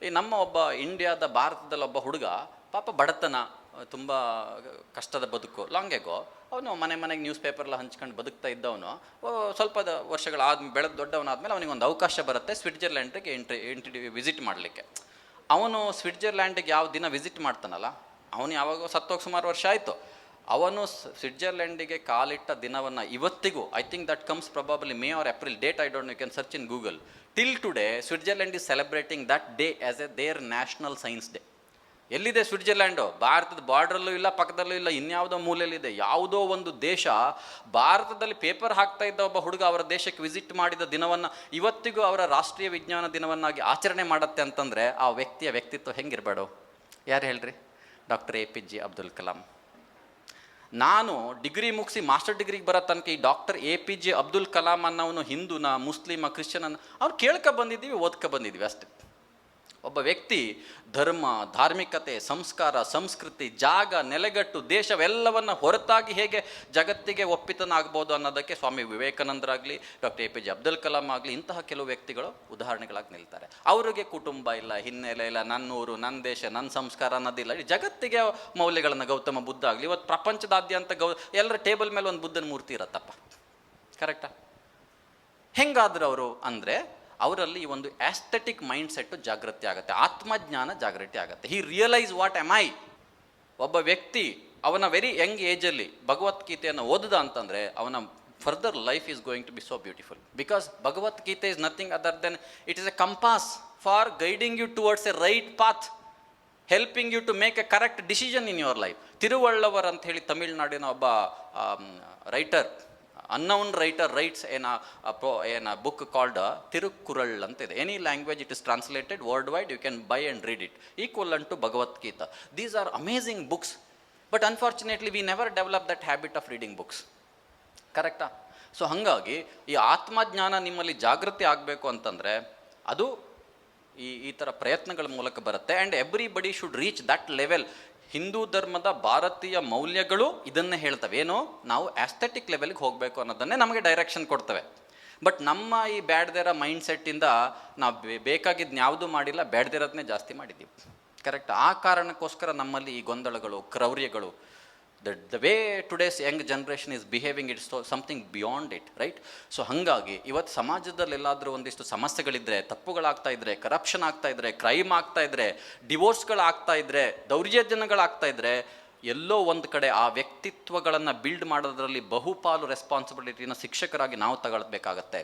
ಈ ನಮ್ಮ ಒಬ್ಬ ಇಂಡಿಯಾದ ಭಾರತದಲ್ಲಿ ಒಬ್ಬ ಹುಡುಗ ಪಾಪ ಬಡತನ, ತುಂಬ ಕಷ್ಟದ ಬದುಕು, ಲಾಂಗ್ ಎಗೋ ಅವನು ಮನೆಗೆ ನ್ಯೂಸ್ ಪೇಪರ್ಲ್ಲ ಹಂಚ್ಕೊಂಡು ಬದುಕ್ತಾ ಇದ್ದವನು ಸ್ವಲ್ಪ ಬೆಳೆದು ದೊಡ್ಡವನಾದ್ಮೇಲೆ ಅವನಿಗೊಂದು ಅವಕಾಶ ಬರುತ್ತೆ ಸ್ವಿಟ್ಜರ್ಲ್ಯಾಂಡಿಗೆ ವಿಸಿಟ್ ಮಾಡಲಿಕ್ಕೆ. ಅವನು ಸ್ವಿಟ್ಜರ್ಲ್ಯಾಂಡಿಗೆ ಯಾವ ದಿನ ವಿಸಿಟ್ ಮಾಡ್ತಾನಲ್ಲ, ಅವನು ಯಾವಾಗ ಸತ್ತೋಗಿ ಸುಮಾರು ವರ್ಷ ಆಯಿತು. ಅವನು ಸ್ವಿಟ್ಜರ್ಲ್ಯಾಂಡಿಗೆ ಕಾಲಿಟ್ಟ ದಿನವನ್ನು ಇವತ್ತಿಗೂ, I think that comes probably May or April, date I don't know, you can search in Google. Till today Switzerland is celebrating that day as a their national science day. ಎಲ್ಲಿದೆ ಸ್ವಿಟ್ಜರ್ಲ್ಯಾಂಡು? ಭಾರತದ ಬಾರ್ಡ್ರಲ್ಲೂ ಇಲ್ಲ, ಪಕ್ಕದಲ್ಲೂ ಇಲ್ಲ, ಇನ್ಯಾವುದೋ ಮೂಲೆಯಲ್ಲಿದೆ. ಯಾವುದೋ ಒಂದು ದೇಶ ಭಾರತದಲ್ಲಿ ಪೇಪರ್ ಹಾಕ್ತಾ ಇದ್ದ ಒಬ್ಬ ಹುಡುಗ ಅವರ ದೇಶಕ್ಕೆ ವಿಸಿಟ್ ಮಾಡಿದ ದಿನವನ್ನು ಇವತ್ತಿಗೂ ಅವರ ರಾಷ್ಟ್ರೀಯ ವಿಜ್ಞಾನ ದಿನವನ್ನಾಗಿ ಆಚರಣೆ ಮಾಡುತ್ತೆ ಅಂತಂದರೆ ಆ ವ್ಯಕ್ತಿಯ ವ್ಯಕ್ತಿತ್ವ ಹೆಂಗಿರಬೇಡ? ಯಾರು ಹೇಳ್ರಿ? Doctor APJ Abdul Kalam. ನಾನು ಡಿಗ್ರಿ ಮುಗಿಸಿ ಮಾಸ್ಟರ್ ಡಿಗ್ರಿಗೆ ಬರೋ ತನಕ ಈ ಡಾಕ್ಟರ್ APJ ಅಬ್ದುಲ್ ಕಲಾಂ ಅನ್ನೋನು ಹಿಂದೂನ, ಮುಸ್ಲಿಮ, ಕ್ರಿಶ್ಚಿಯನ್ ಅವ್ರು ಕೇಳ್ಕೊ ಬಂದಿದ್ದೀವಿ, ಓದ್ಕೊ ಬಂದಿದ್ವಿ ಅಷ್ಟೇ. ಒಬ್ಬ ವ್ಯಕ್ತಿ ಧರ್ಮ, ಧಾರ್ಮಿಕತೆ, ಸಂಸ್ಕಾರ, ಸಂಸ್ಕೃತಿ, ಜಾಗ, ನೆಲೆಗಟ್ಟು, ದೇಶವೆಲ್ಲವನ್ನು ಹೊರತಾಗಿ ಹೇಗೆ ಜಗತ್ತಿಗೆ ಒಪ್ಪಿತನಾಗ್ಬೋದು ಅನ್ನೋದಕ್ಕೆ ಸ್ವಾಮಿ ವಿವೇಕಾನಂದರಾಗಲಿ, ಡಾಕ್ಟರ್ APJ ಅಬ್ದುಲ್ ಕಲಾಂ ಆಗಲಿ, ಇಂತಹ ಕೆಲವು ವ್ಯಕ್ತಿಗಳು ಉದಾಹರಣೆಗಳಾಗಿ ನಿಲ್ತಾರೆ. ಅವರಿಗೆ ಕುಟುಂಬ ಇಲ್ಲ, ಹಿನ್ನೆಲೆ ಇಲ್ಲ, ನನ್ನೂರು, ನನ್ನ ದೇಶ, ನನ್ನ ಸಂಸ್ಕಾರ ಅನ್ನೋದಿಲ್ಲ. ಈ ಜಗತ್ತಿಗೆ ಮೌಲ್ಯಗಳನ್ನು, ಗೌತಮ ಬುದ್ಧ ಆಗಲಿ, ಇವತ್ತು ಪ್ರಪಂಚದಾದ್ಯಂತ ಎಲ್ಲರ ಟೇಬಲ್ ಮೇಲೆ ಒಂದು ಬುದ್ಧನ ಮೂರ್ತಿ ಇರತ್ತಪ್ಪ. ಕರೆಕ್ಟಾ? ಹೆಂಗಾದ್ರು ಅವರು ಅಂದರೆ ಅವರಲ್ಲಿ ಈ ಒಂದು ಆಸ್ಥೆಟಿಕ್ ಮೈಂಡ್ ಸೆಟ್ಟು ಜಾಗೃತಿ ಆಗುತ್ತೆ, ಆತ್ಮಜ್ಞಾನ ಜಾಗೃತಿ ಆಗುತ್ತೆ. ಹಿ ರಿಯಲೈಸ್ ವಾಟ್ ಆಮ್ ಐ. ಒಬ್ಬ ವ್ಯಕ್ತಿ ಅವನ ವೆರಿ ಯಂಗ್ ಏಜಲ್ಲಿ ಭಗವದ್ಗೀತೆಯನ್ನು ಓದಿದ ಅಂತಂದರೆ ಅವನ further life is going to be so beautiful. Because Bhagavad Gita is nothing other than it is a compass for guiding you towards a right path, helping you to make a correct decision in your life. Thiruvalluvar ಅಂತ ಹೇಳಿ ತಮಿಳ್ನಾಡಿನ ಒಬ್ಬ writer, unknown writer writes in a book called Tirukkural ಅಂತಿದೆ. Any language it is translated worldwide, you can buy and read it. Equivalent to Bhagavad Gita. These are amazing books, but unfortunately we never develop that habit of reading books. ಕರೆಕ್ಟಾ? So ಹಾಗಾಗಿ ಈ ಆತ್ಮಜ್ಞಾನ ನಿಮ್ಮಲ್ಲಿ ಜಾಗೃತಿ ಆಗಬೇಕು ಅಂತಂದರೆ ಅದು ಈ ಥರ ಪ್ರಯತ್ನಗಳ ಮೂಲಕ ಬರುತ್ತೆ. And everybody should reach that level. Hindu ಧರ್ಮದ ಭಾರತೀಯ ಮೌಲ್ಯಗಳು ಇದನ್ನೇ ಹೇಳ್ತವೆ. ಏನು? ನಾವು ಆಸ್ಥೆಟಿಕ್ ಲೆವೆಲ್ಗೆ ಹೋಗಬೇಕು ಅನ್ನೋದನ್ನೇ ನಮಗೆ ಡೈರೆಕ್ಷನ್ ಕೊಡ್ತವೆ. ಬಟ್ ನಮ್ಮ ಈ ಬ್ಯಾಡ್ದಿರೋ ಮೈಂಡ್ ಸೆಟ್ಟಿಂದ ನಾವು ಬೇಕಾಗಿದ್ದು ಯಾವುದೂ ಮಾಡಿಲ್ಲ, ಬ್ಯಾಡ್ದಿರೋದನ್ನೇ ಜಾಸ್ತಿ ಮಾಡಿದ್ದೀವಿ. ಕರೆಕ್ಟ್? ಆ ಕಾರಣಕ್ಕೋಸ್ಕರ ನಮ್ಮಲ್ಲಿ ಈ ಗೊಂದಲಗಳು, ಕ್ರೌರ್ಯಗಳು, the way today's young generation is behaving, it's something beyond it, right? So ಹಾಗಾಗಿ ಇವತ್ತು ಸಮಾಜದಲ್ಲಿ ಎಲ್ಲಾದರೂ ಒಂದಿಷ್ಟು ಸಮಸ್ಯೆಗಳಿದ್ದರೆ, ತಪ್ಪುಗಳಾಗ್ತಾ ಇದ್ದರೆ, ಕರಪ್ಷನ್ ಆಗ್ತಾ ಇದ್ದರೆ, ಕ್ರೈಮ್ ಆಗ್ತಾ ಇದ್ದರೆ, ಡಿವೋರ್ಸ್ಗಳಾಗ್ತಾ ಇದ್ದರೆ, ದೌರ್ಜನ್ಯಗಳಾಗ್ತಾ ಇದ್ದರೆ, ಎಲ್ಲೋ ಒಂದು ಕಡೆ ಆ ವ್ಯಕ್ತಿತ್ವಗಳನ್ನು ಬಿಲ್ಡ್ ಮಾಡೋದ್ರಲ್ಲಿ ಬಹುಪಾಲು ರೆಸ್ಪಾನ್ಸಿಬಿಲಿಟಿನ ಶಿಕ್ಷಕರಾಗಿ ನಾವು ತಗೊಳ್ಬೇಕಾಗತ್ತೆ.